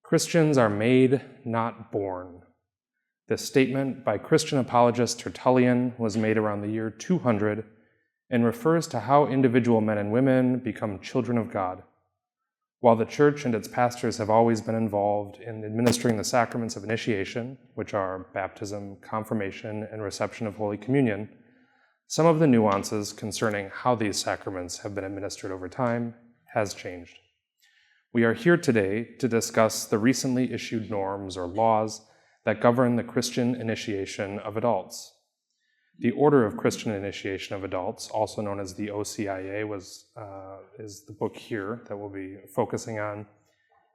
Christians are made, not born. This statement by Christian apologist Tertullian was made around the year 200 and refers to how individual men and women become children of God. While the Church and its pastors have always been involved in administering the sacraments of initiation, which are baptism, confirmation, and reception of Holy Communion, some of the nuances concerning how these sacraments have been administered over time has changed. We are here today to discuss the recently issued norms or laws that govern the Christian initiation of adults. The Order of Christian Initiation of Adults, also known as the OCIA, is the book here that we'll be focusing on,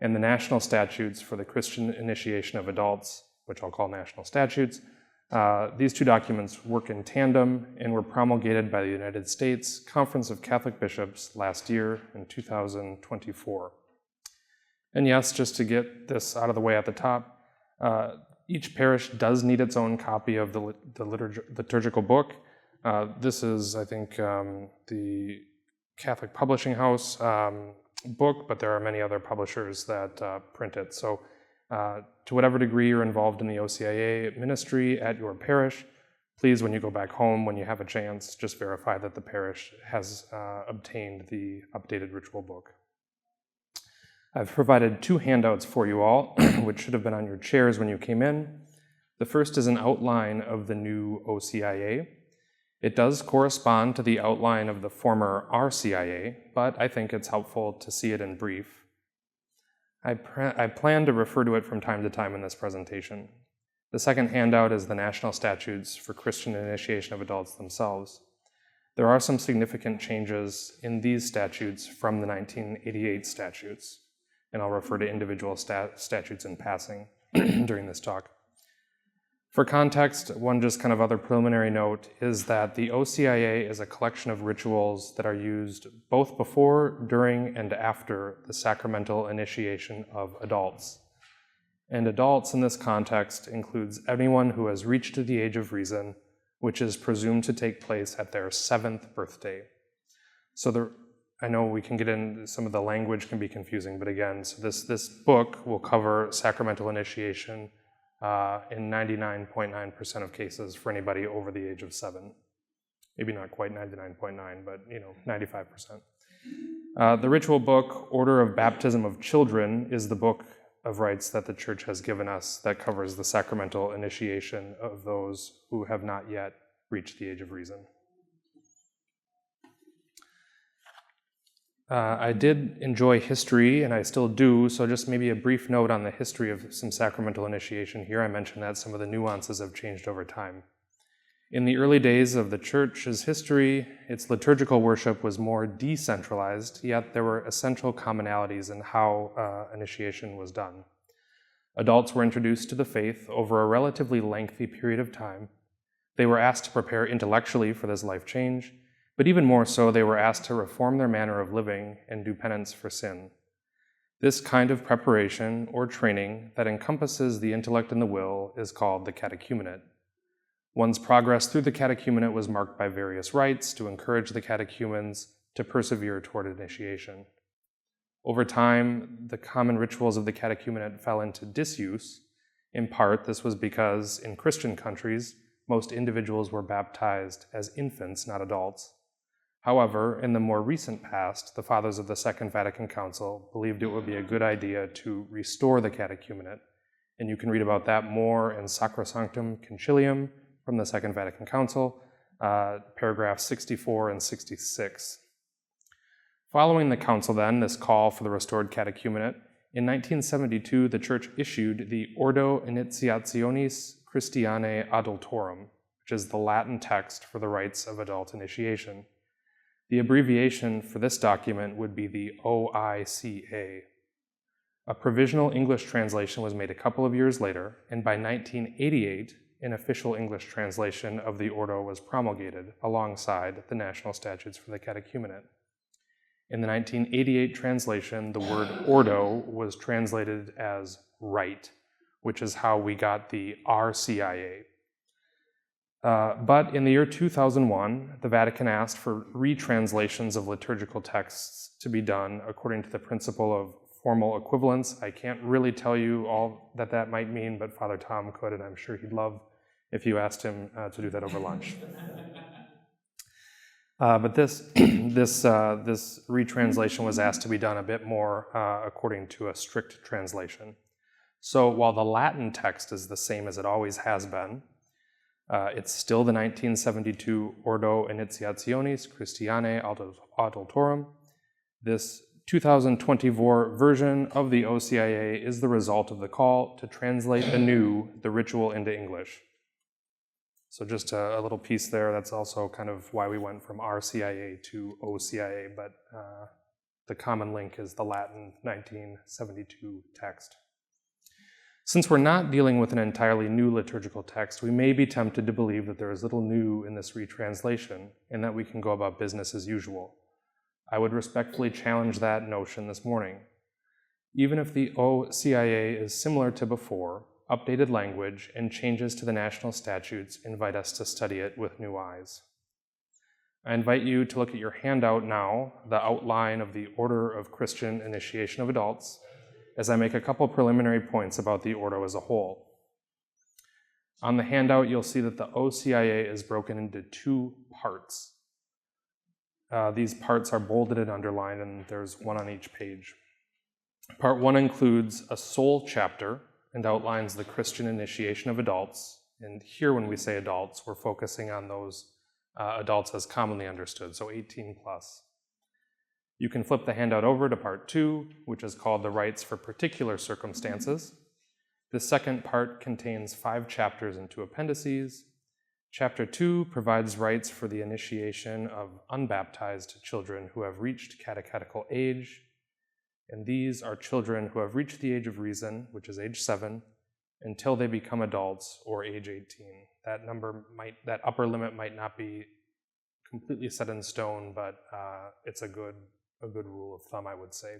and the National Statutes for the Christian Initiation of Adults, which I'll call National Statutes. These two documents work in tandem and were promulgated by the United States Conference of Catholic Bishops last year in 2024. And yes, just to get this out of the way at the top, each parish does need its own copy of the liturgical book. This is, I think, the Catholic Publishing House book, but there are many other publishers that print it. So to whatever degree you're involved in the OCIA ministry at your parish, please, when you go back home, when you have a chance, just verify that the parish has obtained the updated ritual book. I've provided two handouts for you all, which should have been on your chairs when you came in. The first is an outline of the new OCIA. It does correspond to the outline of the former RCIA, but I think it's helpful to see it in brief. I plan to refer to it from time to time in this presentation. The second handout is the National Statutes for Christian Initiation of Adults themselves. There are some significant changes in these statutes from the 1988 statutes, and I'll refer to individual statutes in passing during this talk. For context, one just kind of other preliminary note is that the OCIA is a collection of rituals that are used both before, during, and after the sacramental initiation of adults. And adults in this context includes anyone who has reached the age of reason, which is presumed to take place at their 7th birthday. So I know we can get in, some of the language can be confusing, but again, so this book will cover sacramental initiation in 99.9% of cases for anybody over the age of 7. Maybe not quite 99.9, but 95%. The ritual book, Order of Baptism of Children, is the book of rites that the Church has given us that covers the sacramental initiation of those who have not yet reached the age of reason. I did enjoy history, and I still do, so just maybe a brief note on the history of some sacramental initiation here. I mentioned that some of the nuances have changed over time. In the early days of the Church's history, its liturgical worship was more decentralized, yet there were essential commonalities in how initiation was done. Adults were introduced to the faith over a relatively lengthy period of time. They were asked to prepare intellectually for this life change, but even more so, they were asked to reform their manner of living and do penance for sin. This kind of preparation or training that encompasses the intellect and the will is called the catechumenate. One's progress through the catechumenate was marked by various rites to encourage the catechumens to persevere toward initiation. Over time, the common rituals of the catechumenate fell into disuse. In part, this was because in Christian countries, most individuals were baptized as infants, not adults. However, in the more recent past, the Fathers of the Second Vatican Council believed it would be a good idea to restore the catechumenate, and you can read about that more in Sacrosanctum Concilium from the Second Vatican Council, paragraphs 64 and 66. Following the council then, this call for the restored catechumenate, in 1972 the Church issued the Ordo Initiationis Christianae Adultorum, which is the Latin text for the rites of adult initiation. The abbreviation for this document would be the OICA. A provisional English translation was made a couple of years later, and by 1988, an official English translation of the Ordo was promulgated alongside the National Statutes for the Catechumenate. In the 1988 translation, the word Ordo was translated as rite, which is how we got the RCIA. But in the year 2001, the Vatican asked for retranslations of liturgical texts to be done according to the principle of formal equivalents. I can't really tell you all that might mean, but Father Tom could, and I'm sure he'd love if you asked him to do that over lunch. But this retranslation was asked to be done a bit more according to a strict translation. So while the Latin text is the same as it always has been, it's still the 1972 Ordo Initiationis Christianae Adultorum. This 2024 version of the OCIA is the result of the call to translate anew the ritual into English. So just a little piece there. That's also kind of why we went from RCIA to OCIA, but the common link is the Latin 1972 text. Since we're not dealing with an entirely new liturgical text, we may be tempted to believe that there is little new in this retranslation and that we can go about business as usual. I would respectfully challenge that notion this morning. Even if the OCIA is similar to before, updated language and changes to the national statutes invite us to study it with new eyes. I invite you to look at your handout now, the outline of the Order of Christian Initiation of Adults, as I make a couple preliminary points about the Ordo as a whole. On the handout, you'll see that the OCIA is broken into two parts. These parts are bolded and underlined, and there's one on each page. Part 1 includes a sole chapter and outlines the Christian initiation of adults. And here, when we say adults, we're focusing on those adults as commonly understood, so 18 plus. You can flip the handout over to Part 2, which is called the Rites for Particular Circumstances. The second part contains 5 chapters and 2 appendices. Chapter 2 provides rites for the initiation of unbaptized children who have reached catechetical age, and these are children who have reached the age of reason, which is age 7, until they become adults or age 18. That upper limit might not be completely set in stone, but it's a good rule of thumb, I would say.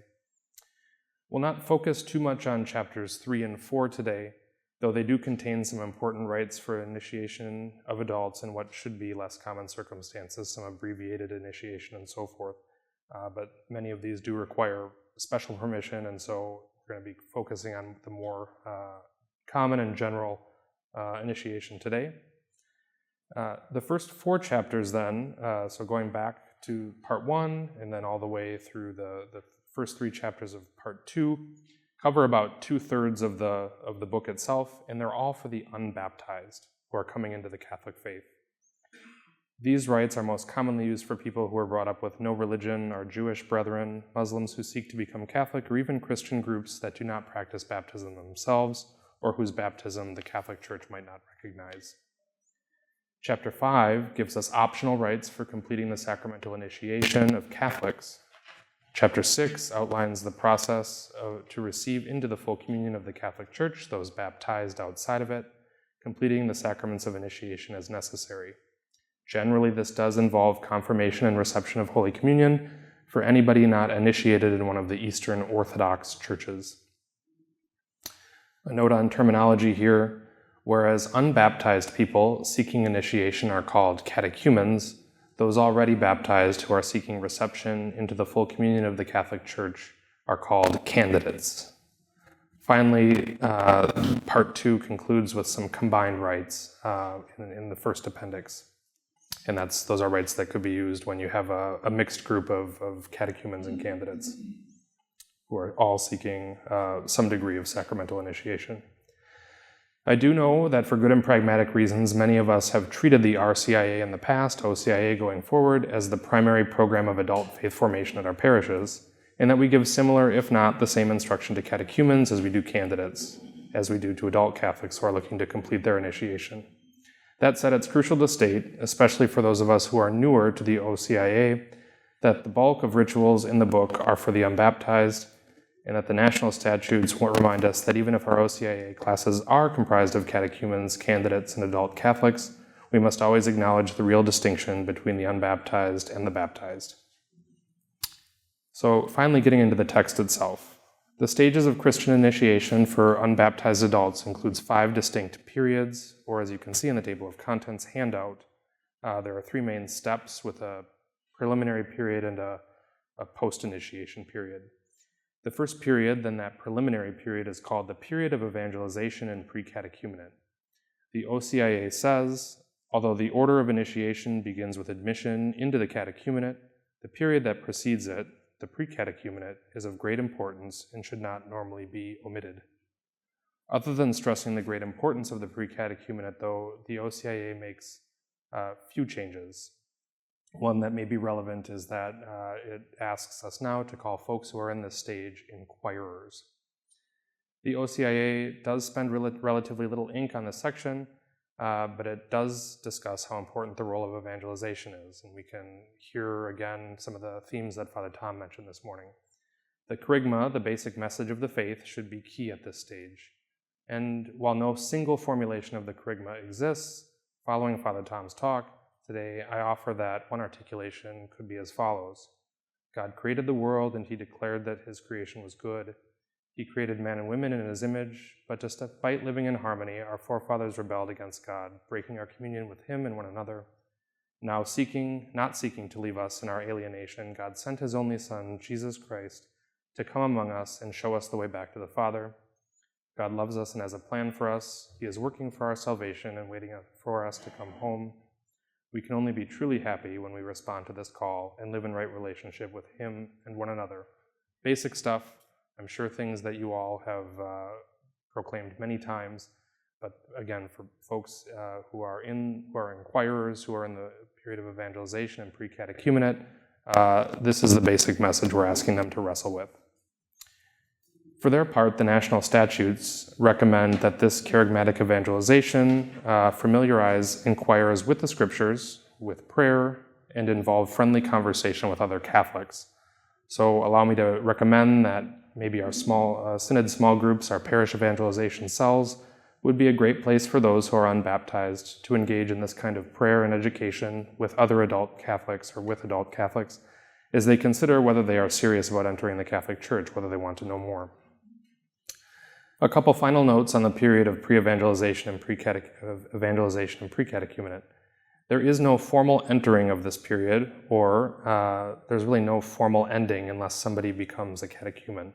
We'll not focus too much on chapters 3 and 4 today, though they do contain some important rites for initiation of adults in what should be less common circumstances, some abbreviated initiation and so forth. But many of these do require special permission, and so we're going to be focusing on the more common and general initiation today. The first 4 chapters then, so going back to Part 1 and then all the way through the first 3 chapters of Part 2, cover about 2/3 of the book itself, and they're all for the unbaptized who are coming into the Catholic faith. These rites are most commonly used for people who are brought up with no religion, or Jewish brethren, Muslims who seek to become Catholic, or even Christian groups that do not practice baptism themselves, or whose baptism the Catholic Church might not recognize. Chapter 5 gives us optional rites for completing the sacramental initiation of Catholics. Chapter 6 outlines the process to receive into the full communion of the Catholic Church those baptized outside of it, completing the sacraments of initiation as necessary. Generally, this does involve confirmation and reception of Holy Communion for anybody not initiated in one of the Eastern Orthodox churches. A note on terminology here: whereas unbaptized people seeking initiation are called catechumens, those already baptized who are seeking reception into the full communion of the Catholic Church are called candidates. Finally, Part 2 concludes with some combined rites in the first appendix. And those are rites that could be used when you have a mixed group of catechumens and candidates who are all seeking some degree of sacramental initiation. I do know that for good and pragmatic reasons, many of us have treated the RCIA in the past, OCIA going forward, as the primary program of adult faith formation at our parishes, and that we give similar, if not the same instruction to catechumens as we do candidates, as we do to adult Catholics who are looking to complete their initiation. That said, it's crucial to state, especially for those of us who are newer to the OCIA, that the bulk of rituals in the book are for the unbaptized, and that the national statutes will remind us that even if our OCIA classes are comprised of catechumens, candidates, and adult Catholics, we must always acknowledge the real distinction between the unbaptized and the baptized. So finally, getting into the text itself. The stages of Christian initiation for unbaptized adults includes 5 distinct periods, or as you can see in the table of contents handout, there are 3 main steps with a preliminary period and a post-initiation period. The first period, then that preliminary period, is called the period of evangelization and pre-catechumenate. The OCIA says, although the order of initiation begins with admission into the catechumenate, the period that precedes it, the pre-catechumenate, is of great importance and should not normally be omitted. Other than stressing the great importance of the pre-catechumenate, though, the OCIA makes few changes. One that may be relevant is that it asks us now to call folks who are in this stage inquirers. The OCIA does spend relatively little ink on this section, but it does discuss how important the role of evangelization is, and we can hear again some of the themes that Father Tom mentioned this morning. The kerygma, the basic message of the faith, should be key at this stage. And while no single formulation of the kerygma exists, following Father Tom's talk, today I offer that one articulation could be as follows. God created the world and he declared that his creation was good. He created man and women in his image, but despite living in harmony, our forefathers rebelled against God, breaking our communion with him and one another. Now not seeking to leave us in our alienation, God sent his only Son, Jesus Christ, to come among us and show us the way back to the Father. God loves us and has a plan for us. He is working for our salvation and waiting for us to come home. We can only be truly happy when we respond to this call and live in right relationship with him and one another. Basic stuff, I'm sure things that you all have proclaimed many times, but again, for folks who are inquirers, who are in the period of evangelization and pre-catechumenate, this is the basic message we're asking them to wrestle with. For their part, the national statutes recommend that this charismatic evangelization familiarize inquirers with the scriptures, with prayer, and involve friendly conversation with other Catholics. So allow me to recommend that maybe our small synod small groups, our parish evangelization cells, would be a great place for those who are unbaptized to engage in this kind of prayer and education with other adult Catholics or with adult Catholics as they consider whether they are serious about entering the Catholic Church, whether they want to know more. A couple final notes on the period of pre-evangelization and pre-catechumenate. There is no formal entering of this period, or there's really no formal ending unless somebody becomes a catechumen.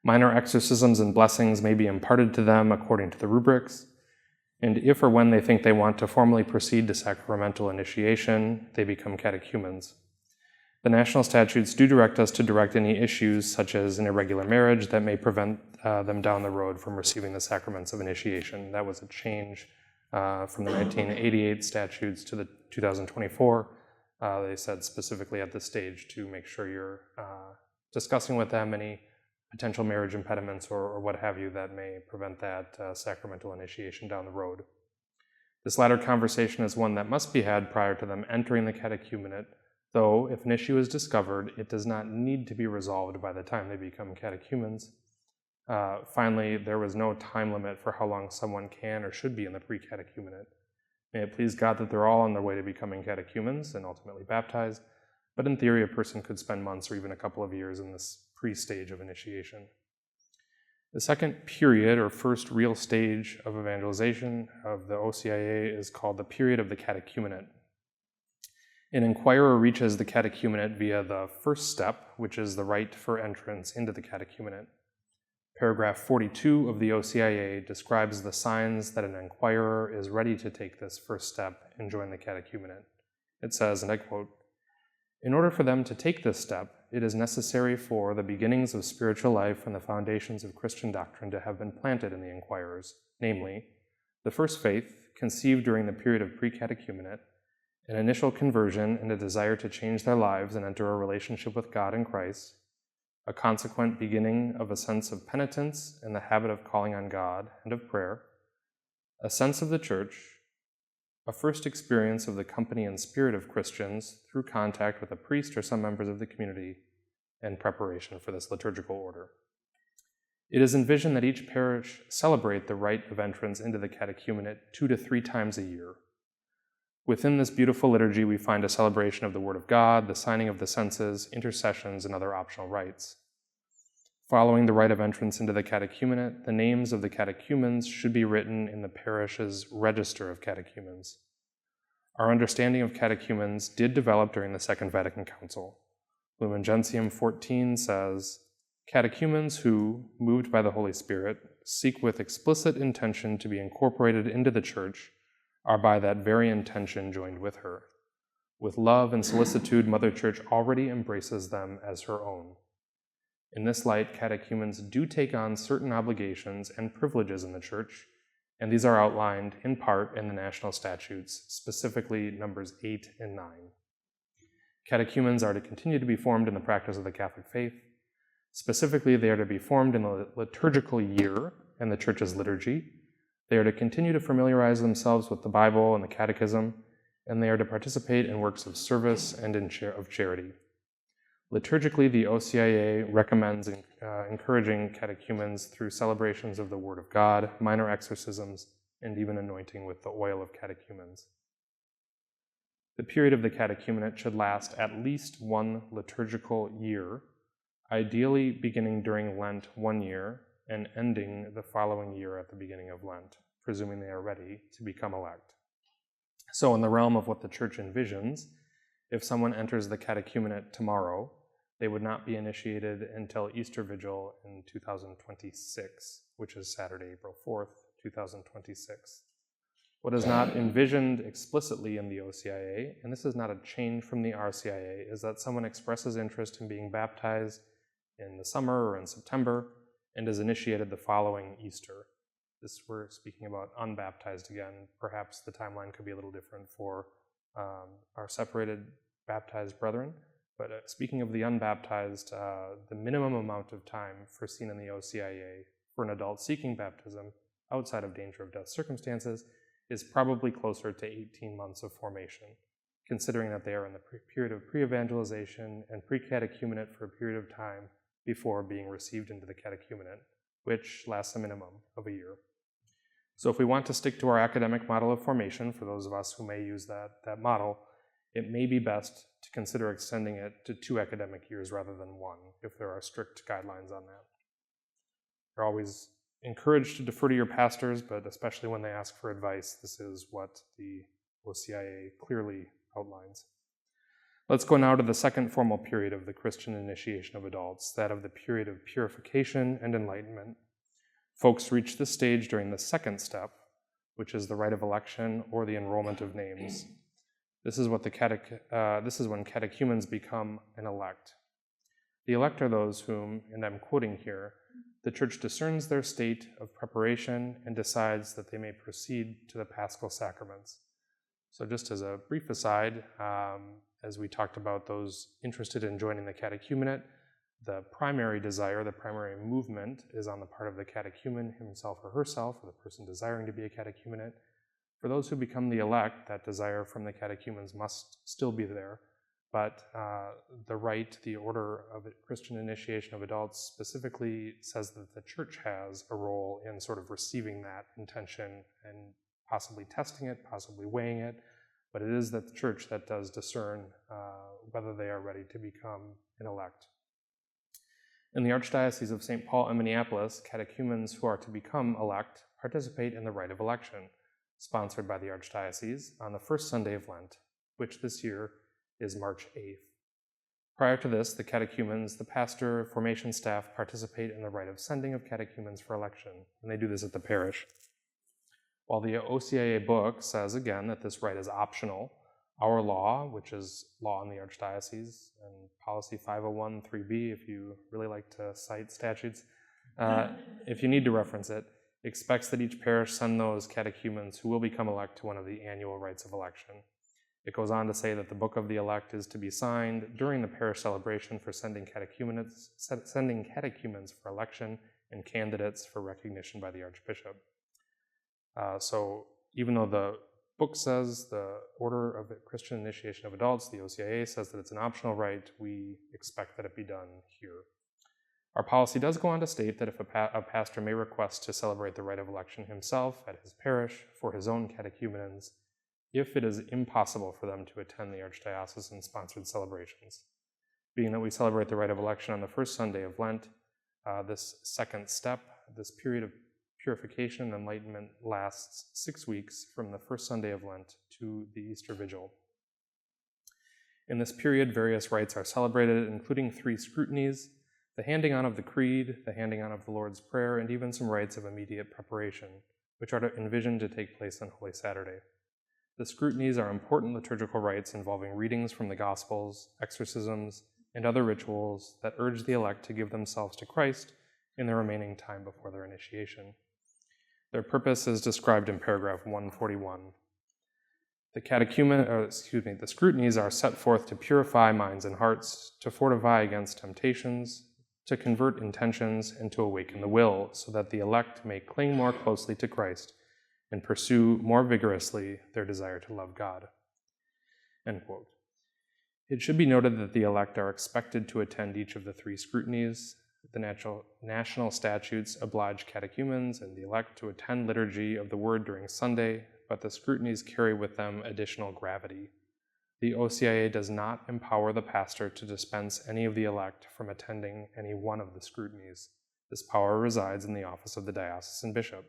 Minor exorcisms and blessings may be imparted to them according to the rubrics, and if or when they think they want to formally proceed to sacramental initiation, they become catechumens. The national statutes do direct us to direct any issues, such as an irregular marriage, that may prevent them down the road from receiving the sacraments of initiation. That was a change from the 1988 statutes to the 2024. They said specifically at this stage to make sure you're discussing with them any potential marriage impediments or what have you that may prevent that sacramental initiation down the road. This latter conversation is one that must be had prior to them entering the catechumenate, though if an issue is discovered, it does not need to be resolved by the time they become catechumens. Finally, there was no time limit for how long someone can or should be in the pre-catechumenate. May it please God that they're all on their way to becoming catechumens and ultimately baptized, but in theory, a person could spend months or even a couple of years in this pre-stage of initiation. The second period, or first real stage of evangelization of the OCIA, is called the period of the catechumenate. An inquirer reaches the catechumenate via the first step, which is the rite for entrance into the catechumenate. Paragraph 42 of the OCIA describes the signs that an inquirer is ready to take this first step and join the catechumenate. It says, and I quote, "In order for them to take this step, it is necessary for the beginnings of spiritual life and the foundations of Christian doctrine to have been planted in the inquirers, namely, the first faith, conceived during the period of pre-catechumenate, an initial conversion and a desire to change their lives and enter a relationship with God in Christ, a consequent beginning of a sense of penitence and the habit of calling on God and of prayer, a sense of the church, a first experience of the company and spirit of Christians through contact with a priest or some members of the community, and preparation for this liturgical order. It is envisioned that each parish celebrate the rite of entrance into the catechumenate 2 to 3 times a year. Within this beautiful liturgy, we find a celebration of the Word of God, the signing of the senses, intercessions, and other optional rites. Following the rite of entrance into the catechumenate, the names of the catechumens should be written in the parish's register of catechumens. Our understanding of catechumens did develop during the Second Vatican Council. Lumen Gentium 14 says, Catechumens who, moved by the Holy Spirit, seek with explicit intention to be incorporated into the Church are by that very intention joined with her. With love and solicitude, Mother Church already embraces them as her own. In this light, catechumens do take on certain obligations and privileges in the Church, and these are outlined in part in the national statutes, specifically numbers 8 and 9. Catechumens are to continue to be formed in the practice of the Catholic faith. Specifically, they are to be formed in the liturgical year and the Church's liturgy. They are to continue to familiarize themselves with the Bible and the Catechism, and they are to participate in works of service and of charity. Liturgically, the OCIA recommends encouraging catechumens through celebrations of the Word of God, minor exorcisms, and even anointing with the oil of catechumens. The period of the catechumenate should last at least one liturgical year, ideally beginning during Lent 1 year and ending the following year at the beginning of Lent, presuming they are ready to become elect. So in the realm of what the Church envisions, if someone enters the catechumenate tomorrow, they would not be initiated until Easter Vigil in 2026, which is Saturday, April 4th, 2026. What is not envisioned explicitly in the OCIA, and this is not a change from the RCIA, is that someone expresses interest in being baptized in the summer or in September and is initiated the following Easter. This we're speaking about unbaptized again. Perhaps the timeline could be a little different for our separated baptized brethren. But speaking of the unbaptized, the minimum amount of time foreseen in the OCIA for an adult seeking baptism outside of danger of death circumstances is probably closer to 18 months of formation, considering that they are in the period of pre-evangelization and pre-catechumenate for a period of time before being received into the catechumenate, which lasts a minimum of a year. So if we want to stick to our academic model of formation, for those of us who may use that model, it may be best to consider extending it to 2 academic years rather than 1, if there are strict guidelines on that. You're always encouraged to defer to your pastors, but especially when they ask for advice, this is what the OCIA clearly outlines. Let's go now to the second formal period of the Christian initiation of adults, that of the period of purification and enlightenment. Folks reach this stage during the second step, which is the rite of election or the enrollment of names. This is when catechumens become an elect. The elect are those whom, and I'm quoting here, the Church discerns their state of preparation and decides that they may proceed to the Paschal sacraments. So just as a brief aside, as we talked about those interested in joining the catechumenate, the primary desire, the primary movement is on the part of the catechumen himself or herself, or the person desiring to be a catechumenate. For those who become the elect, that desire from the catechumens must still be there, but the rite, the order of Christian initiation of adults specifically says that the Church has a role in sort of receiving that intention and possibly testing it, possibly weighing it, but it is that the Church that does discern whether they are ready to become an elect. In the Archdiocese of St. Paul and Minneapolis, catechumens who are to become elect participate in the rite of election, sponsored by the Archdiocese, on the first Sunday of Lent, which this year is March 8th. Prior to this, the catechumens, the pastor, formation staff participate in the rite of sending of catechumens for election, and they do this at the parish. While the OCIA book says again that this rite is optional, our law, which is law in the Archdiocese, and policy 501(3)b, if you really like to cite statutes, if you need to reference it, expects that each parish send those catechumens who will become elect to one of the annual rites of election. It goes on to say that the book of the elect is to be signed during the parish celebration for sending catechumens for election and candidates for recognition by the Archbishop. So even though the book says the order of Christian initiation of adults, the OCIA says that it's an optional rite, we expect that it be done here. Our policy does go on to state that if a pastor may request to celebrate the rite of election himself at his parish for his own catechumens, if it is impossible for them to attend the Archdiocesan-sponsored celebrations. Being that we celebrate the rite of election on the first Sunday of Lent, this second step, this period of purification and enlightenment lasts 6 weeks from the first Sunday of Lent to the Easter Vigil. In this period, various rites are celebrated, including 3 scrutinies the handing on of the Creed, the handing on of the Lord's Prayer, and even some rites of immediate preparation, which are envisioned to take place on Holy Saturday. The scrutinies are important liturgical rites involving readings from the Gospels, exorcisms, and other rituals that urge the elect to give themselves to Christ in the remaining time before their initiation. Their purpose is described in paragraph 141. The scrutinies are set forth to purify minds and hearts, to fortify against temptations, to convert intentions, and to awaken the will, so that the elect may cling more closely to Christ and pursue more vigorously their desire to love God. End quote. It should be noted that the elect are expected to attend each of the three scrutinies. The national statutes oblige catechumens and the elect to attend liturgy of the Word during Sunday, but the scrutinies carry with them additional gravity. The OCIA does not empower the pastor to dispense any of the elect from attending any one of the scrutinies. This power resides in the office of the diocesan bishop.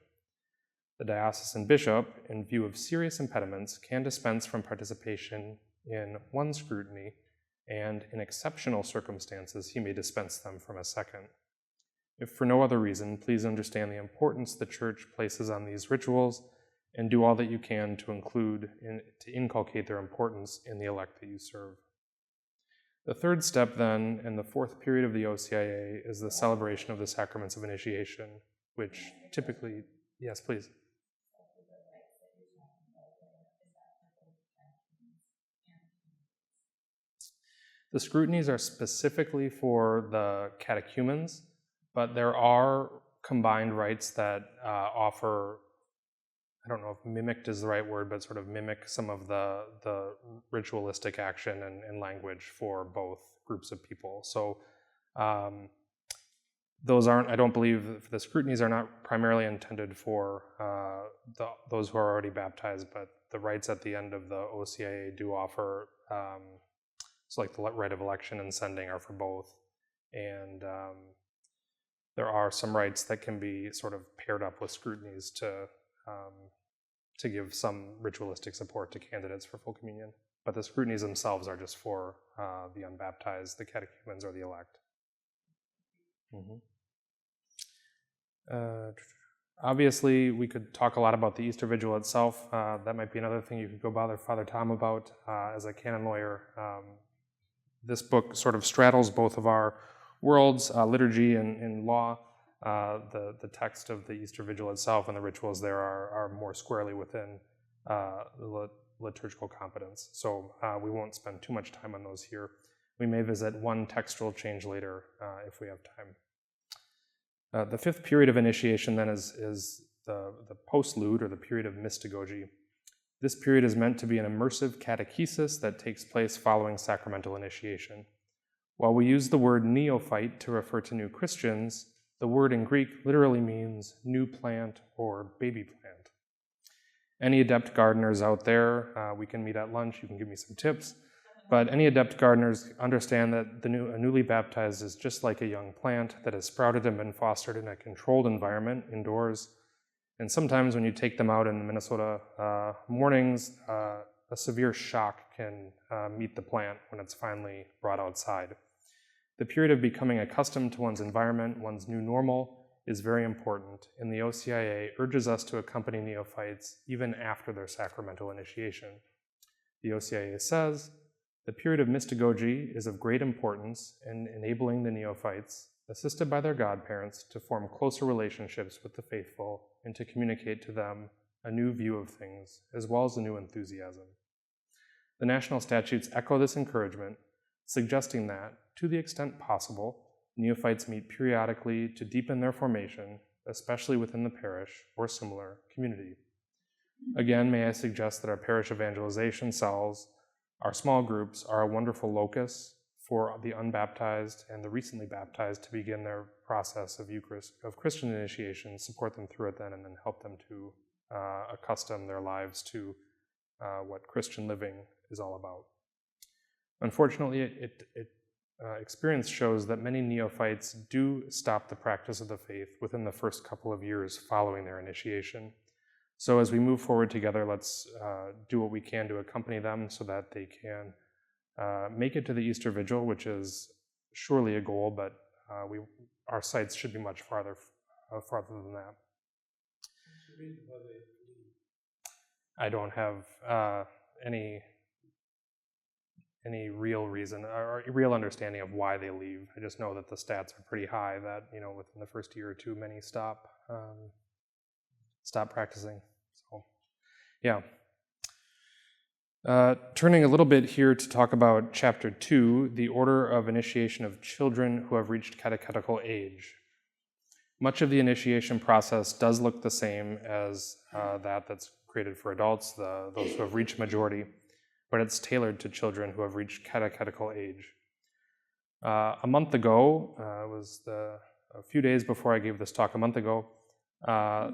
The diocesan bishop, in view of serious impediments, can dispense from participation in one scrutiny, and in exceptional circumstances, he may dispense them from a second. If for no other reason, please understand the importance the Church places on these rituals and do all that you can to inculcate their importance in the elect that you serve. The third step then, and the fourth period of the OCIA, is the celebration of the sacraments of initiation, which typically, yes, please. The scrutinies are specifically for the catechumens, but there are combined rites that offer, I don't know if mimicked is the right word, but sort of mimic some of the ritualistic action and language for both groups of people. So those aren't, I don't believe, the scrutinies are not primarily intended for those who are already baptized, but the rites at the end of the OCIA do offer, so like the rite of election and sending are for both. And there are some rites that can be sort of paired up with scrutinies to give some ritualistic support to candidates for full communion. But the scrutinies themselves are just for the unbaptized, the catechumens, or the elect. Obviously, we could talk a lot about the Easter Vigil itself. That might be another thing you could go bother Father Tom about as a canon lawyer. This book sort of straddles both of our worlds, liturgy and law. The text of the Easter Vigil itself and the rituals there are more squarely within the liturgical competence. So we won't spend too much time on those here. We may visit one textual change later if we have time. The fifth period of initiation then is the postlude, or the period of mystagogy. This period is meant to be an immersive catechesis that takes place following sacramental initiation. While we use the word neophyte to refer to new Christians, the word in Greek literally means new plant or baby plant. Any adept gardeners out there, we can meet at lunch, you can give me some tips, but any adept gardeners understand that a newly baptized is just like a young plant that has sprouted and been fostered in a controlled environment indoors. And sometimes when you take them out in the Minnesota mornings, a severe shock can meet the plant when it's finally brought outside. The period of becoming accustomed to one's environment, one's new normal, is very important, and the OCIA urges us to accompany neophytes even after their sacramental initiation. The OCIA says, the period of mystagogy is of great importance in enabling the neophytes, assisted by their godparents, to form closer relationships with the faithful and to communicate to them a new view of things, as well as a new enthusiasm. The national statutes echo this encouragement, suggesting that, to the extent possible, neophytes meet periodically to deepen their formation, especially within the parish or similar community. Again, may I suggest that our parish evangelization cells, our small groups, are a wonderful locus for the unbaptized and the recently baptized to begin their process of Christian initiation, support them through it then, and then help them to accustom their lives to what Christian living is all about. Unfortunately, experience shows that many neophytes do stop the practice of the faith within the first couple of years following their initiation. So as we move forward together, let's do what we can to accompany them so that they can make it to the Easter Vigil, which is surely a goal, but our sights should be much farther than that. I don't have any real reason or real understanding of why they leave. I just know that the stats are pretty high. That within the first year or two, many stop practicing. So, yeah. Turning a little bit here to talk about Chapter 2, the order of initiation of children who have reached catechetical age. Much of the initiation process does look the same as that's created for adults, those who have reached majority, but it's tailored to children who have reached catechetical age. A month ago, it was a few days before I gave this talk a month ago,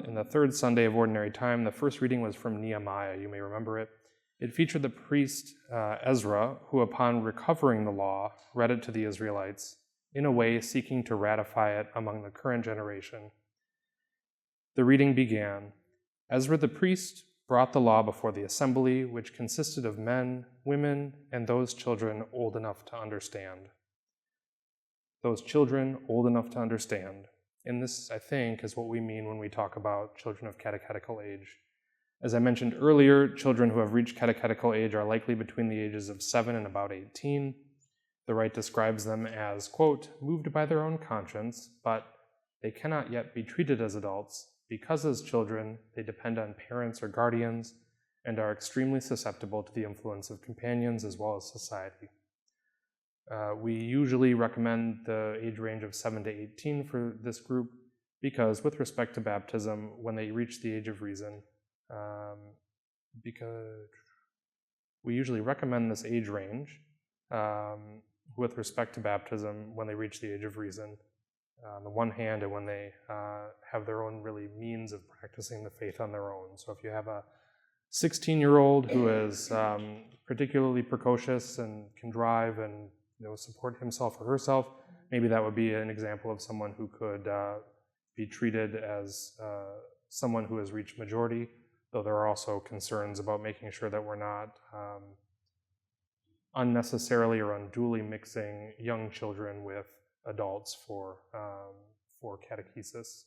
in the third Sunday of Ordinary Time, the first reading was from Nehemiah. You may remember it. It featured the priest Ezra, who upon recovering the law, read it to the Israelites, in a way seeking to ratify it among the current generation. The reading began, Ezra the priest brought the law before the assembly, which consisted of men, women, and those children old enough to understand. Those children old enough to understand. And this, I think, is what we mean when we talk about children of catechetical age. As I mentioned earlier, children who have reached catechetical age are likely between the ages of 7 and about 18. The rite describes them as, quote, moved by their own conscience, but they cannot yet be treated as adults because as children they depend on parents or guardians and are extremely susceptible to the influence of companions as well as society. We usually recommend the age range of 7 to 18 for this group because with respect to baptism, when they reach the age of reason, because we usually recommend this age range with respect to baptism when they reach the age of reason, on the one hand, and when they have their own really means of practicing the faith on their own. So if you have a 16-year-old who is particularly precocious and can drive and support himself or herself, maybe that would be an example of someone who could be treated as someone who has reached majority, though there are also concerns about making sure that we're not unnecessarily or unduly mixing young children with adults for catechesis.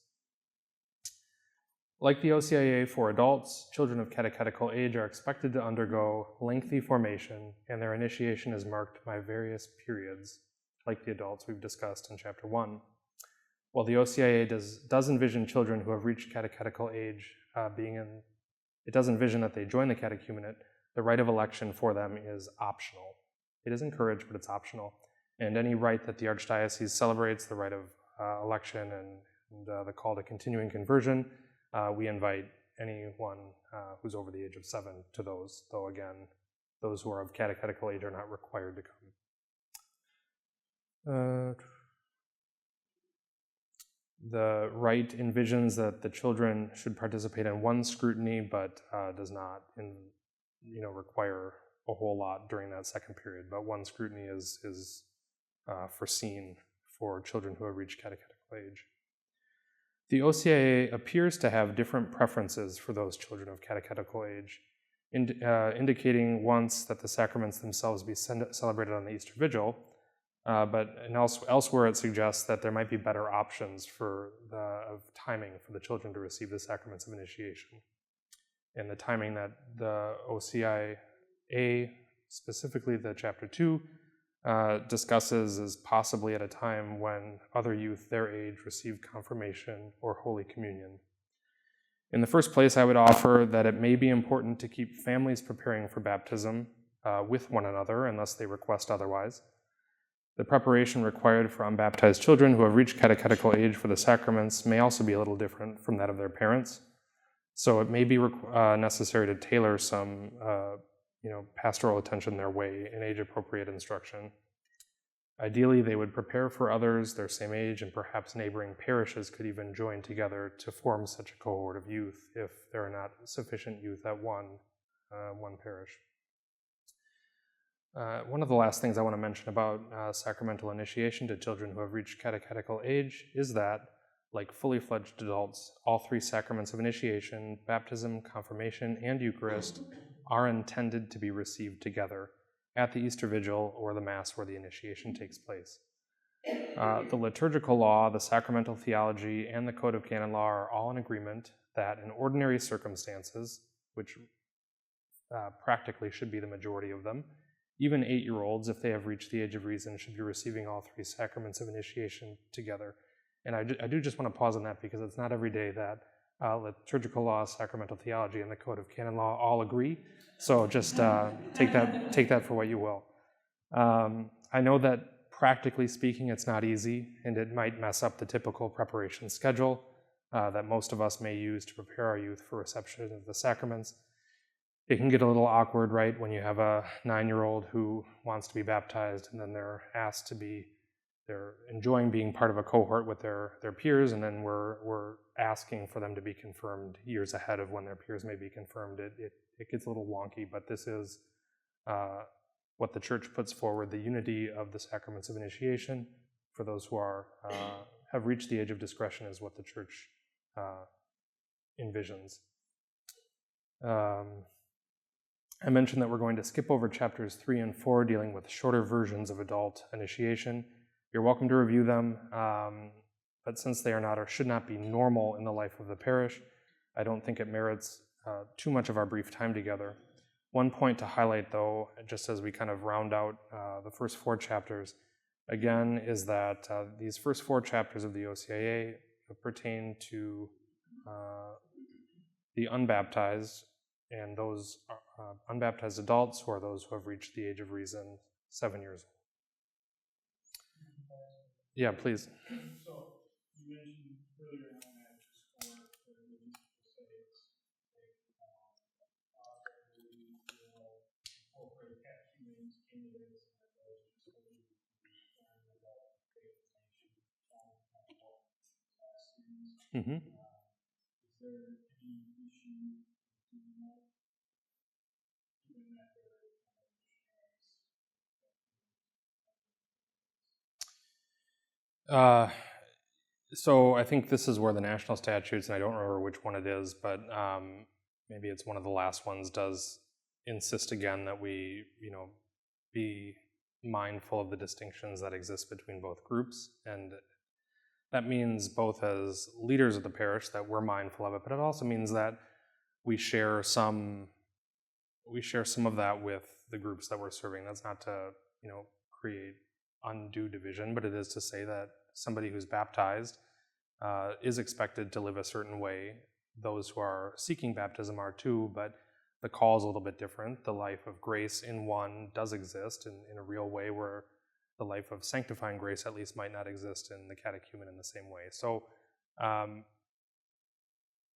Like the OCIA for adults, children of catechetical age are expected to undergo lengthy formation, and their initiation is marked by various periods, like the adults we've discussed in Chapter 1. While the OCIA does envision children who have reached catechetical age it does envision that they join the catechumenate, the rite of election for them is optional. It is encouraged, but it's optional. And any rite that the Archdiocese celebrates, the rite of election and the call to continuing conversion, we invite anyone who's over the age of 7 to those, though again, those who are of catechetical age are not required to come. The rite envisions that the children should participate in one scrutiny, but does not require a whole lot during that second period. But one scrutiny is foreseen for children who have reached catechetical age. The OCIA appears to have different preferences for those children of catechetical age, indicating once that the sacraments themselves be celebrated on the Easter Vigil, but elsewhere it suggests that there might be better options of timing for the children to receive the sacraments of initiation. And the timing that the OCIA, specifically the Chapter 2, discusses is possibly at a time when other youth their age receive confirmation or Holy Communion. In the first place, I would offer that it may be important to keep families preparing for baptism with one another unless they request otherwise. The preparation required for unbaptized children who have reached catechetical age for the sacraments may also be a little different from that of their parents. So it may be necessary to tailor some pastoral attention their way in age-appropriate instruction. Ideally, they would prepare for others their same age, and perhaps neighboring parishes could even join together to form such a cohort of youth if there are not sufficient youth at one parish. One of the last things I want to mention about sacramental initiation to children who have reached catechetical age is that, like fully fledged adults, all three sacraments of initiation, baptism, confirmation, and Eucharist, are intended to be received together at the Easter Vigil or the Mass where the initiation takes place. The liturgical law, the sacramental theology, and the code of canon law are all in agreement that in ordinary circumstances, which practically should be the majority of them, even 8-year-olds, if they have reached the age of reason, should be receiving all 3 sacraments of initiation together. And I do just want to pause on that because it's not every day that liturgical law, sacramental theology, and the code of canon law all agree. So just take that for what you will. I know that practically speaking, it's not easy, and it might mess up the typical preparation schedule that most of us may use to prepare our youth for reception of the sacraments. It can get a little awkward, right, when you have a 9-year-old who wants to be baptized and then they're enjoying being part of a cohort with their peers, and then we're asking for them to be confirmed years ahead of when their peers may be confirmed. It gets a little wonky, but this is what the Church puts forward. The unity of the sacraments of initiation for those who have reached the age of discretion is what the Church envisions. I mentioned that we're going to skip over chapters 3 and 4, dealing with shorter versions of adult initiation. You're welcome to review them, but since they are not or should not be normal in the life of the parish, I don't think it merits too much of our brief time together. One point to highlight, though, just as we kind of round out the first 4 chapters, again, is that these first 4 chapters of the OCIA pertain to the unbaptized, and those unbaptized adults who are those who have reached the age of reason, 7 years old. Yeah, please. So you mentioned earlier on that just for the religious crusades, incorporate catechumens, candidates, and those just believe and about faith nation, students. Mm-hmm. Is there any issue doing that? Given that So I think this is where the national statutes, and I don't remember which one it is, but maybe it's one of the last ones, does insist again that we, be mindful of the distinctions that exist between both groups. And that means both as leaders of the parish that we're mindful of it, but it also means that we share some of that with the groups that we're serving. That's not to, create undue division, but it is to say that somebody who's baptized is expected to live a certain way. Those who are seeking baptism are too, but the call is a little bit different. The life of grace in one does exist in a real way, where the life of sanctifying grace at least might not exist in the catechumen in the same way. So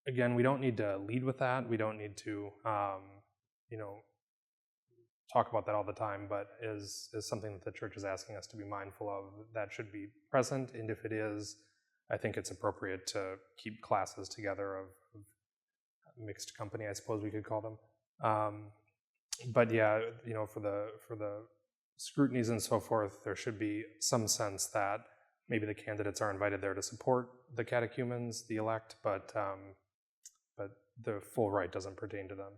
again, we don't need to lead with that. We don't need to talk about that all the time, but is something that the Church is asking us to be mindful of. That should be present, and if it is, I think it's appropriate to keep classes together of mixed company, I suppose we could call them. But yeah, for the scrutinies and so forth, there should be some sense that maybe the candidates are invited there to support the catechumens, the elect, but the full right doesn't pertain to them.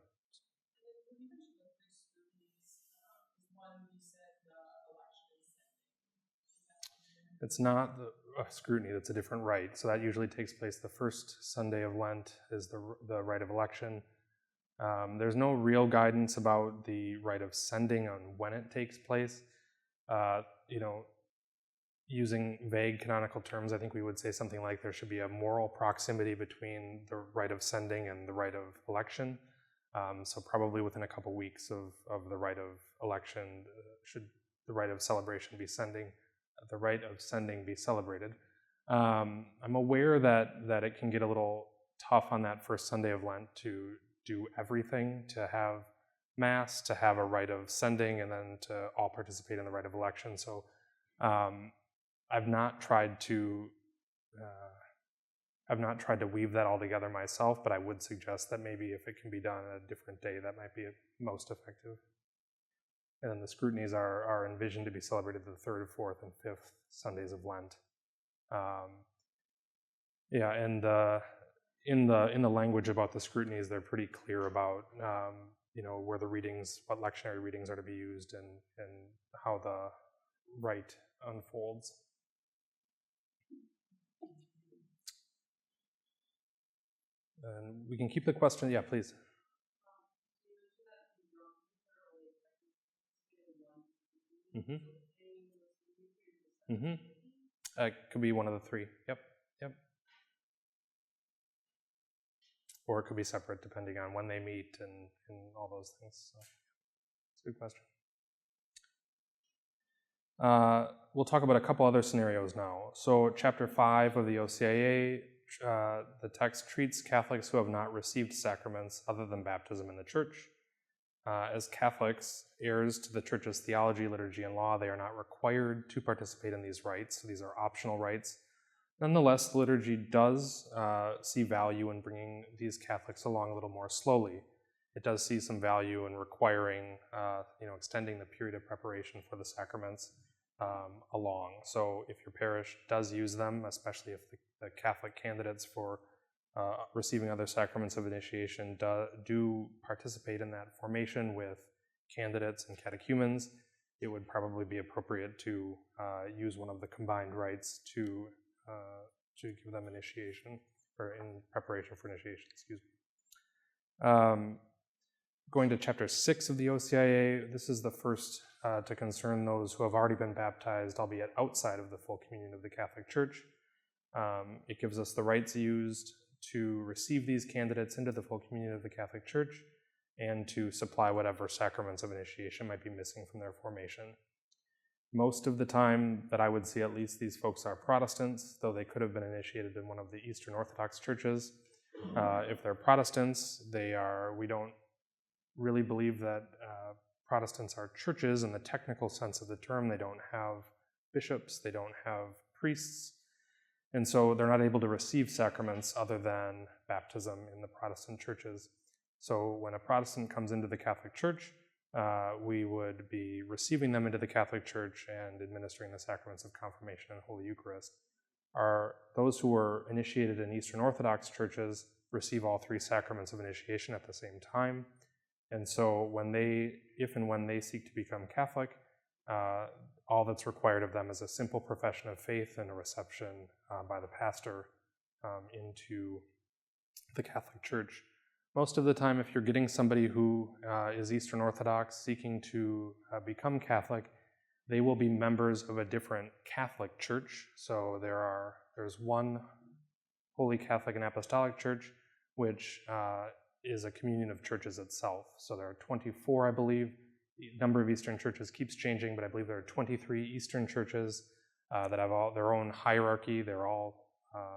It's not a scrutiny, that's a different rite. So that usually takes place the first Sunday of Lent, is the rite of election. There's no real guidance about the rite of sending on when it takes place. Using vague canonical terms, I think we would say something like there should be a moral proximity between the rite of sending and the rite of election. So probably within a couple weeks of the rite of election, should the rite of celebration be the rite of sending be celebrated. I'm aware that it can get a little tough on that first Sunday of Lent to do everything, to have Mass, to have a rite of sending, and then to all participate in the rite of election. So I've not tried to weave that all together myself, but I would suggest that maybe if it can be done on a different day, that might be most effective. And then the scrutinies are envisioned to be celebrated the 3rd, 4th, and 5th Sundays of Lent. And in the language about the scrutinies, they're pretty clear about where the readings, what lectionary readings are to be used, and how the rite unfolds. And we can keep the question, yeah, please. Mm-hmm. Mm-hmm. It could be one of the three. Yep. Or it could be separate depending on when they meet and all those things. So it's a good question. We'll talk about a couple other scenarios now. So chapter 5 of the OCIA, the text treats Catholics who have not received sacraments other than baptism in the church. As Catholics, heirs to the church's theology, liturgy, and law, they are not required to participate in these rites. So these are optional rites. Nonetheless, the liturgy does see value in bringing these Catholics along a little more slowly. It does see some value in requiring, extending the period of preparation for the sacraments along. So if your parish does use them, especially if the Catholic candidates for receiving other sacraments of initiation do participate in that formation with candidates and catechumens, it would probably be appropriate to use one of the combined rites to give them initiation, or in preparation for initiation, excuse me. Going to chapter 6 of the OCIA, this is the first to concern those who have already been baptized, albeit outside of the full communion of the Catholic Church. It gives us the rites used to receive these candidates into the full communion of the Catholic Church and to supply whatever sacraments of initiation might be missing from their formation. Most of the time that I would see, at least, these folks are Protestants, though they could have been initiated in one of the Eastern Orthodox churches. If they're Protestants, we don't really believe that Protestants are churches in the technical sense of the term. They don't have bishops, they don't have priests, and so they're not able to receive sacraments other than baptism in the Protestant churches. So when a Protestant comes into the Catholic Church, we would be receiving them into the Catholic Church and administering the sacraments of confirmation and Holy Eucharist. Those who were initiated in Eastern Orthodox churches receive all three sacraments of initiation at the same time. And so if and when they seek to become Catholic, all that's required of them is a simple profession of faith and a reception by the pastor into the Catholic Church. Most of the time, if you're getting somebody who is Eastern Orthodox seeking to become Catholic, they will be members of a different Catholic church. So there's one Holy Catholic and Apostolic Church, which is a communion of churches itself. So there are 24, I believe. The number of Eastern churches keeps changing, but I believe there are 23 Eastern churches that have all their own hierarchy. They're all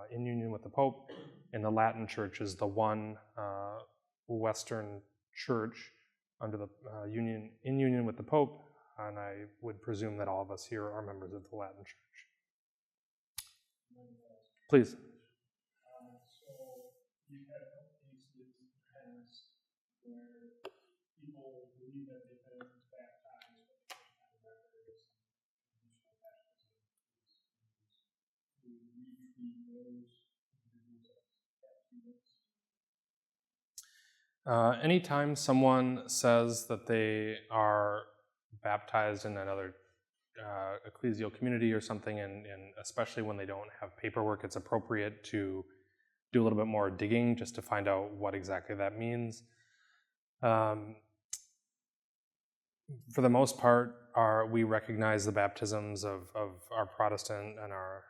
in union with the Pope. And the Latin Church is the one Western church under the in union with the Pope, and I would presume that all of us here are members of the Latin Church. Please. So you've had cases in the past where people believe that they've been baptized, but they can't have records and initial baptism to retreat those individuals as catechumens. Anytime someone says that they are baptized in another ecclesial community or something, and especially when they don't have paperwork, it's appropriate to do a little bit more digging just to find out what exactly that means. For the most part, we recognize the baptisms of our Protestant and our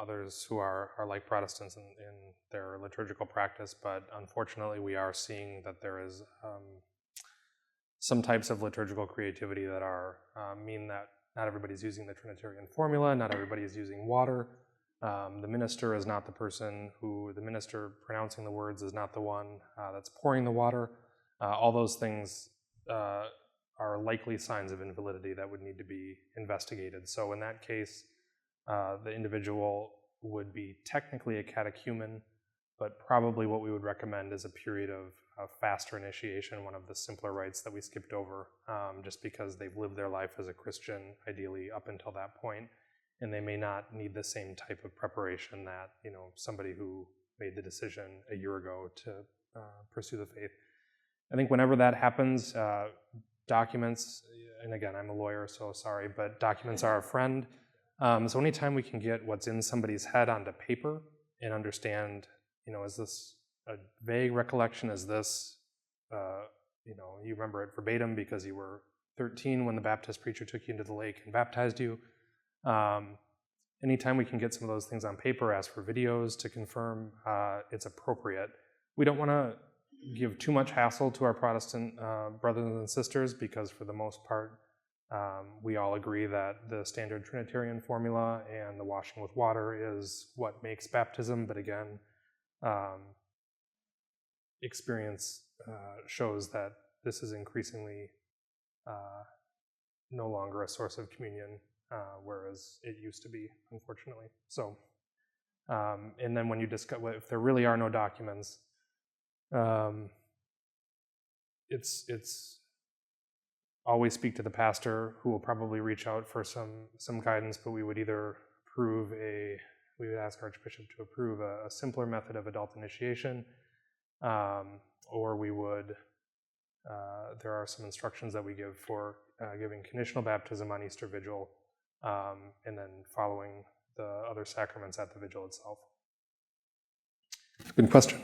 others who are like Protestants in their liturgical practice, but unfortunately we are seeing that there is some types of liturgical creativity that mean that not everybody's using the Trinitarian formula, not everybody is using water. The minister is not the minister pronouncing the words is not the one that's pouring the water. All those things are likely signs of invalidity that would need to be investigated. So in that case, the individual would be technically a catechumen, but probably what we would recommend is a period of faster initiation, one of the simpler rites that we skipped over, just because they've lived their life as a Christian, ideally up until that point, and they may not need the same type of preparation that somebody who made the decision a year ago to pursue the faith. I think whenever that happens, documents, and again, I'm a lawyer, so sorry, but documents are a friend. So anytime we can get what's in somebody's head onto paper and understand, is this a vague recollection is this. You remember it verbatim because you were 13 when the Baptist preacher took you into the lake and baptized you. Anytime we can get some of those things on paper, ask for videos to confirm it's appropriate. We don't want to give too much hassle to our Protestant brothers and sisters because for the most part, we all agree that the standard Trinitarian formula and the washing with water is what makes baptism. But again, experience shows that this is increasingly no longer a source of communion, whereas it used to be, unfortunately. So, and then when you discuss, if there really are no documents, it's always speak to the pastor, who will probably reach out for some guidance, but we would either we would ask Archbishop to approve a simpler method of adult initiation, or we would, there are some instructions that we give for giving conditional baptism on Easter Vigil, and then following the other sacraments at the vigil itself. Good question.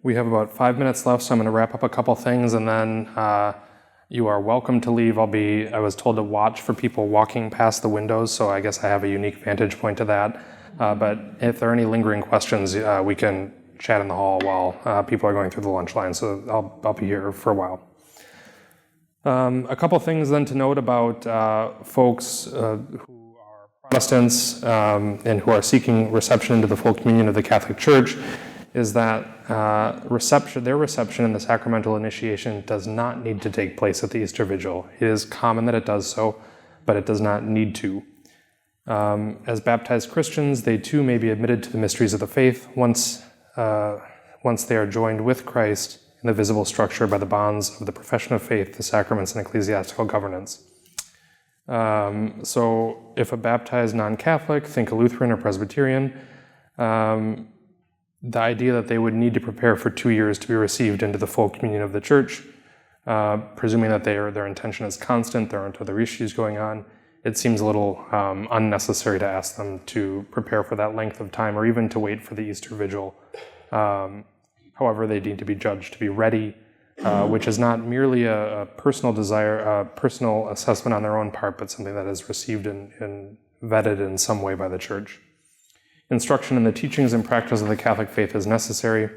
We have about 5 minutes left, so I'm going to wrap up a couple things, and then you are welcome to leave. I was told to watch for people walking past the windows, so I guess I have a unique vantage point to that. But if there are any lingering questions, we can chat in the hall while people are going through the lunch line, so I'll be here for a while. A couple things then to note about folks who are Protestants and who are seeking reception into the full communion of the Catholic Church is that their reception in the sacramental initiation does not need to take place at the Easter Vigil. It is common that it does so, but it does not need to. As baptized Christians, they too may be admitted to the mysteries of the faith once they are joined with Christ in the visible structure by the bonds of the profession of faith, the sacraments, and ecclesiastical governance. So if a baptized non-Catholic, think a Lutheran or Presbyterian, the idea that they would need to prepare for 2 years to be received into the full communion of the Church, presuming that their intention is constant, there aren't other issues going on, it seems a little unnecessary to ask them to prepare for that length of time or even to wait for the Easter Vigil. However, they need to be judged to be ready, which is not merely a personal desire, a personal assessment on their own part, but something that is received and vetted in some way by the Church. Instruction in the teachings and practice of the Catholic faith is necessary,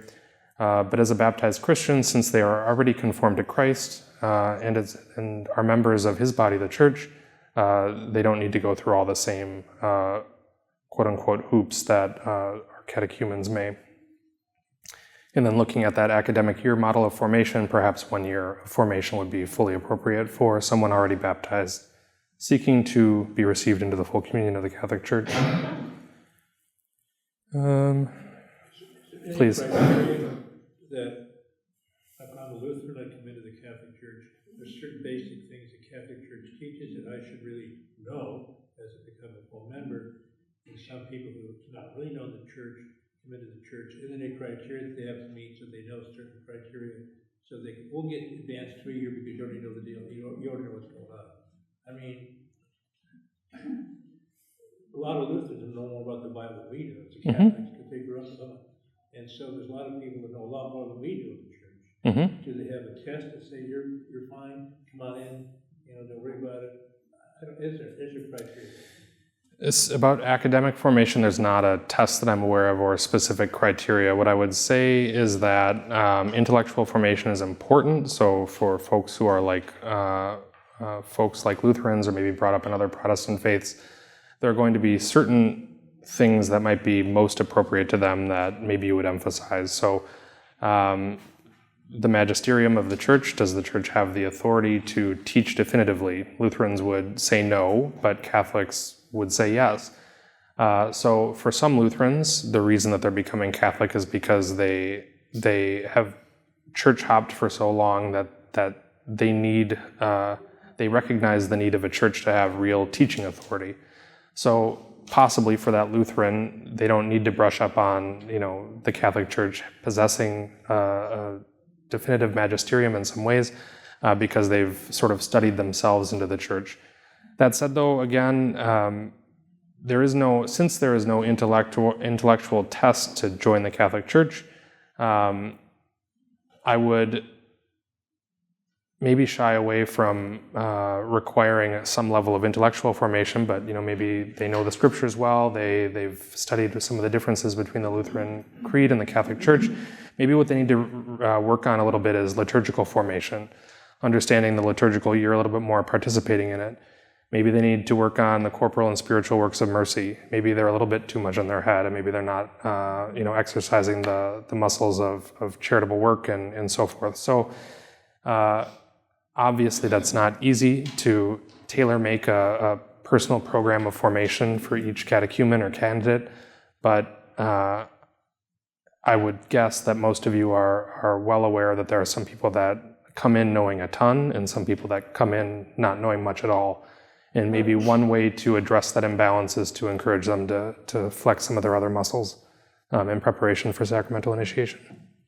but as a baptized Christian, since they are already conformed to Christ and are members of His body, the Church, they don't need to go through all the same quote-unquote hoops that our catechumens may. And then looking at that academic year model of formation, perhaps 1 year of formation would be fully appropriate for someone already baptized, seeking to be received into the full communion of the Catholic Church. Please. That if I'm a Lutheran, I come into the Catholic Church, there's certain basic things the Catholic Church teaches that I should really know as I become a full member. And some people who do not really know the Church come into the Church. Isn't there criteria that they have to meet so they know certain criteria? So they won't get advanced 3 years because you already know the deal. You already know what's going on. I mean, a lot of Lutherans know more about the Bible than we do as Catholics because they grew up with it. And so there's a lot of people that know a lot more than we do in the Church. Do they have a test that say you're fine, come on in, don't worry about it? Is there criteria? It's about academic formation. There's not a test that I'm aware of or specific criteria. What I would say is that intellectual formation is important. So for folks who are like folks like Lutherans or maybe brought up in other Protestant faiths, there are going to be certain things that might be most appropriate to them that maybe you would emphasize. So the magisterium of the Church, does the Church have the authority to teach definitively? Lutherans would say no, but Catholics would say yes. So for some Lutherans, the reason that they're becoming Catholic is because they have church hopped for so long that they recognize the need of a church to have real teaching authority. So possibly for that Lutheran, they don't need to brush up on the Catholic Church possessing a definitive magisterium in some ways because they've sort of studied themselves into the Church. That said, though, again, since there is no intellectual test to join the Catholic Church, I would maybe shy away from requiring some level of intellectual formation, but maybe they know the scriptures well, they've studied some of the differences between the Lutheran Creed and the Catholic Church. Maybe what they need to work on a little bit is liturgical formation, understanding the liturgical year a little bit more, participating in it. Maybe they need to work on the corporal and spiritual works of mercy. Maybe they're a little bit too much in their head, and maybe they're not, exercising the muscles of charitable work and so forth. So, obviously, that's not easy to tailor-make a personal program of formation for each catechumen or candidate, but I would guess that most of you are well aware that there are some people that come in knowing a ton and some people that come in not knowing much at all. And maybe one way to address that imbalance is to encourage them to flex some of their other muscles in preparation for sacramental initiation.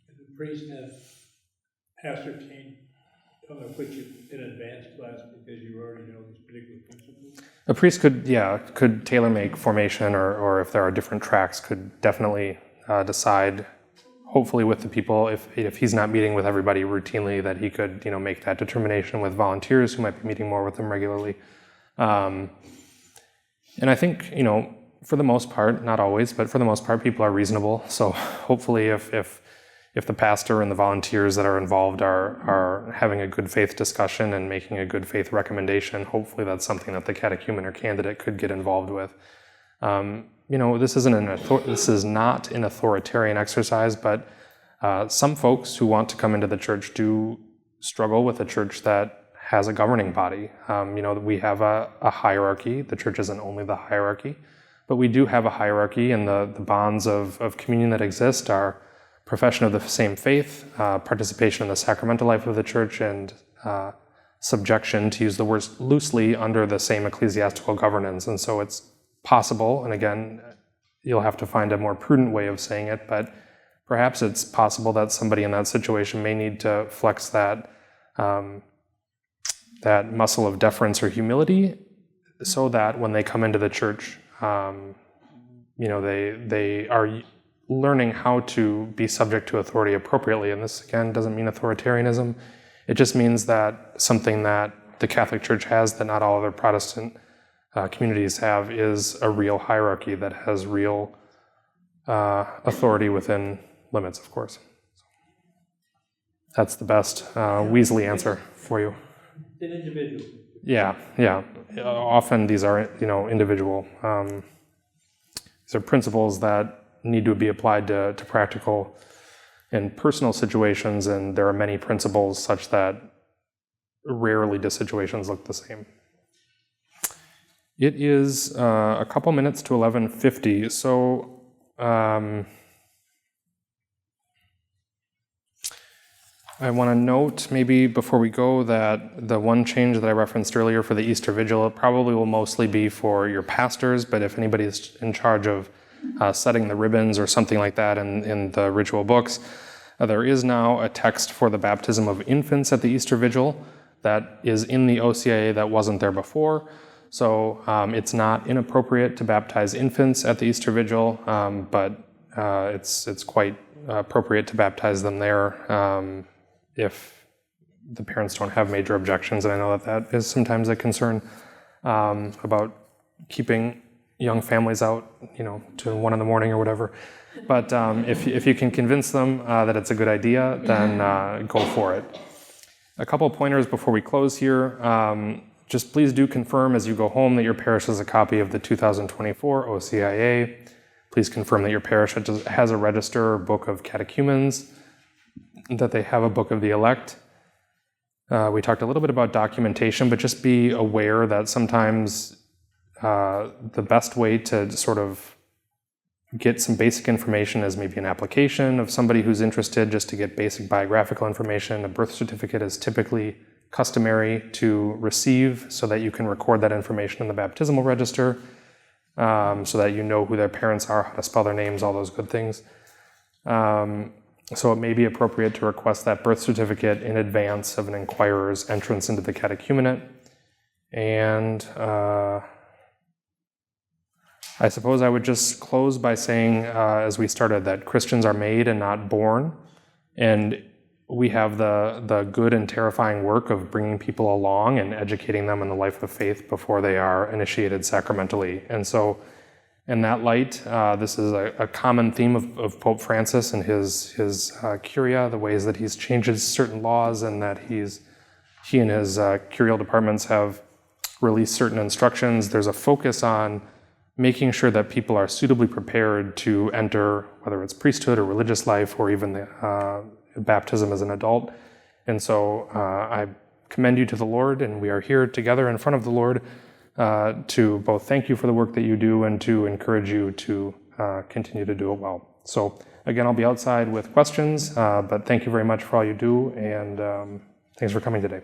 The priest have ascertained, put you in advanced class because you already know these particular principles? A priest could tailor-make formation, or if there are different tracks, could definitely decide, hopefully with the people, if he's not meeting with everybody routinely, that he could make that determination with volunteers who might be meeting more with them regularly. And I think, for the most part, not always, but for the most part, people are reasonable. So hopefully if the pastor and the volunteers that are involved are having a good faith discussion and making a good faith recommendation, hopefully that's something that the catechumen or candidate could get involved with. This is not an authoritarian exercise, but some folks who want to come into the church do struggle with a church that has a governing body. We have a hierarchy. The church isn't only the hierarchy, but we do have a hierarchy, and the bonds of communion that exist are profession of the same faith, participation in the sacramental life of the church, and subjection, to use the words loosely, under the same ecclesiastical governance. And so it's possible, and again, you'll have to find a more prudent way of saying it, but perhaps it's possible that somebody in that situation may need to flex that muscle of deference or humility, so that when they come into the church, they are learning how to be subject to authority appropriately. And this, again, doesn't mean authoritarianism. It just means that something that the Catholic Church has that not all other Protestant communities have is a real hierarchy that has real authority within limits, of course. That's the best Weasley answer for you. An individual. Yeah. Often these are, individual. These are principles that need to be applied to practical and personal situations, and there are many principles such that rarely do situations look the same. It is a couple minutes to 11:50, so I want to note, maybe before we go, that the one change that I referenced earlier for the Easter Vigil, it probably will mostly be for your pastors, but if anybody's in charge of setting the ribbons or something like that in the ritual books, there is now a text for the baptism of infants at the Easter Vigil that is in the OCIA that wasn't there before. So it's not inappropriate to baptize infants at the Easter Vigil, but it's quite appropriate to baptize them there if the parents don't have major objections. And I know that is sometimes a concern about keeping young families out, to 1 a.m. or whatever. But if you can convince them that it's a good idea, then go for it. A couple pointers before we close here. Just please do confirm as you go home that your parish has a copy of the 2024 OCIA. Please confirm that your parish has a register or book of catechumens, that they have a book of the elect. We talked a little bit about documentation, but just be aware that sometimes the best way to sort of get some basic information is maybe an application of somebody who's interested, just to get basic biographical information. A birth certificate is typically customary to receive so that you can record that information in the baptismal register, so that you know who their parents are, how to spell their names, all those good things. So it may be appropriate to request that birth certificate in advance of an inquirer's entrance into the catechumenate. And I suppose I would just close by saying, as we started, that Christians are made and not born. And we have the good and terrifying work of bringing people along and educating them in the life of faith before they are initiated sacramentally. And so, in that light, this is a common theme of Pope Francis and his curia, the ways that he's changed certain laws, and that he and his curial departments have released certain instructions. There's a focus on making sure that people are suitably prepared to enter, whether it's priesthood or religious life, or even the baptism as an adult. And so I commend you to the Lord, and we are here together in front of the Lord to both thank you for the work that you do and to encourage you to continue to do it well. So again, I'll be outside with questions, but thank you very much for all you do, and thanks for coming today.